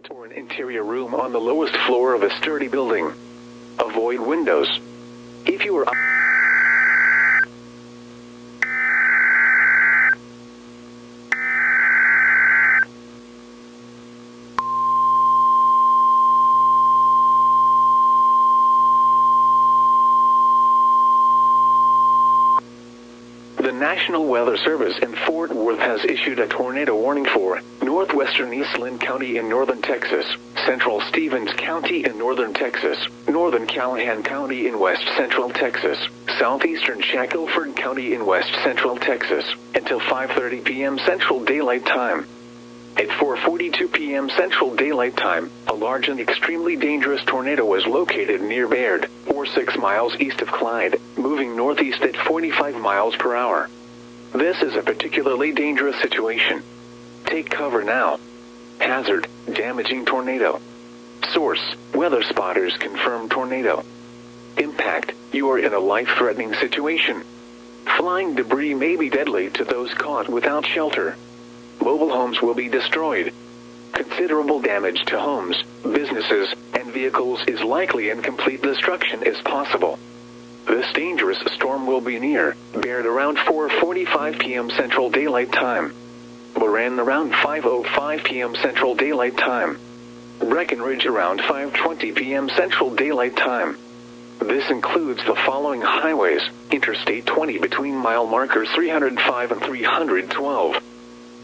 basement or an interior room on the lowest floor of a sturdy building. Avoid windows. If you are The National Weather Service in Fort Worth has issued a tornado warning for northwestern East Lynn County in northern Texas, central Stevens County in northern Texas, northern Callahan County in west central Texas, southeastern Shackelford County in west central Texas, until 5:30 p.m. Central Daylight Time. At 4:42 p.m. Central Daylight Time, a large and extremely dangerous tornado was located near Baird, or 6 miles east of Clyde, moving northeast at 45 miles per hour. This is a particularly dangerous situation. Take cover now. Hazard: damaging tornado. Source: weather spotters confirm tornado. Impact: you are in a life-threatening situation. Flying debris may be deadly to those caught without shelter. Mobile homes will be destroyed. Considerable damage to homes, businesses, and vehicles is likely, and complete destruction is possible. This dangerous storm will be near Baird around 4:45 p.m. Central Daylight Time. Loran around 5:05 p.m. Central Daylight Time. Breckenridge around 5:20 p.m. Central Daylight Time. This includes the following highways: Interstate 20 between mile markers 305 and 312.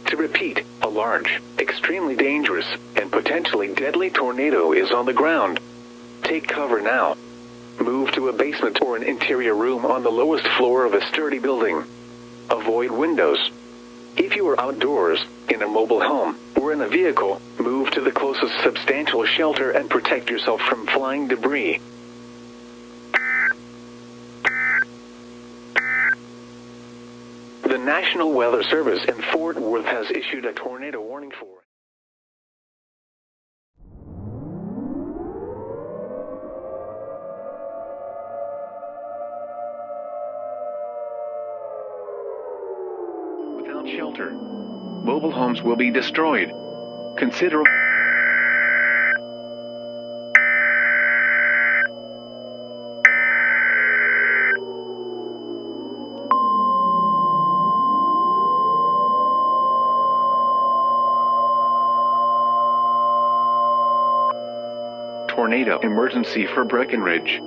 To repeat, a large, extremely dangerous, and potentially deadly tornado is on the ground. Take cover now. Move to a basement or an interior room on the lowest floor of a sturdy building. Avoid windows. If you are outdoors, in a mobile home, or in a vehicle, move to the closest substantial shelter and protect yourself from flying debris. The National Weather Service in Fort Worth has issued a tornado warning for without shelter. Mobile homes will be destroyed. Consider tornado emergency for Breckenridge.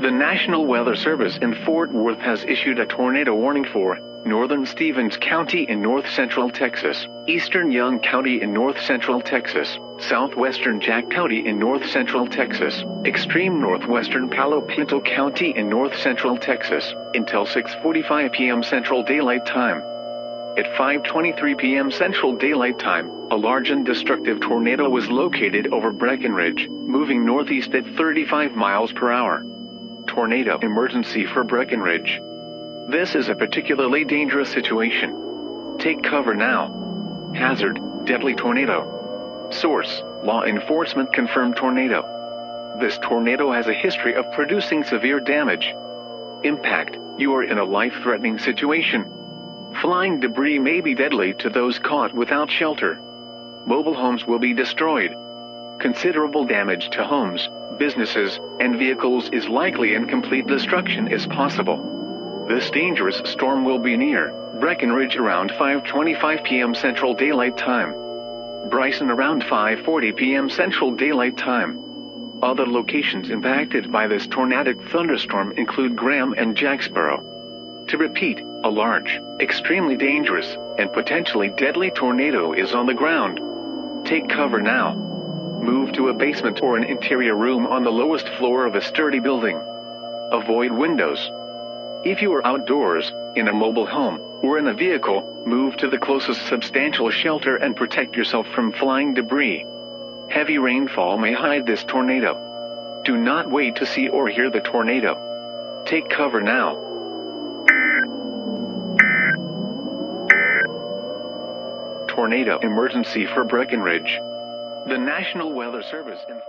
The National Weather Service in Fort Worth has issued a tornado warning for northern Stevens County in north central Texas, eastern Young County in north central Texas, southwestern Jack County in north central Texas, extreme northwestern Palo Pinto County in north central Texas, until 6:45 p.m. Central Daylight Time. At 5:23 p.m. Central Daylight Time, a large and destructive tornado was located over Breckenridge, moving northeast at 35 miles per hour. Tornado emergency for Breckenridge. This is a particularly dangerous situation. Take cover now. Hazard: deadly tornado. Source: law enforcement confirmed tornado. This tornado has a history of producing severe damage. Impact: you are in a life-threatening situation. Flying debris may be deadly to those caught without shelter. Mobile homes will be destroyed. Considerable damage to homes, businesses, and vehicles is likely, and complete destruction is possible. This dangerous storm will be near Breckenridge around 5:25 p.m. Central Daylight Time. Bryson around 5:40 p.m. Central Daylight Time. Other locations impacted by this tornadic thunderstorm include Graham and Jacksboro. To repeat, a large, extremely dangerous, and potentially deadly tornado is on the ground. Take cover now. Move to a basement or an interior room on the lowest floor of a sturdy building. Avoid windows. If you are outdoors, in a mobile home, or in a vehicle, move to the closest substantial shelter and protect yourself from flying debris. Heavy rainfall may hide this tornado. Do not wait to see or hear the tornado. Take cover now. Tornado emergency for Breckenridge. The National Weather Service in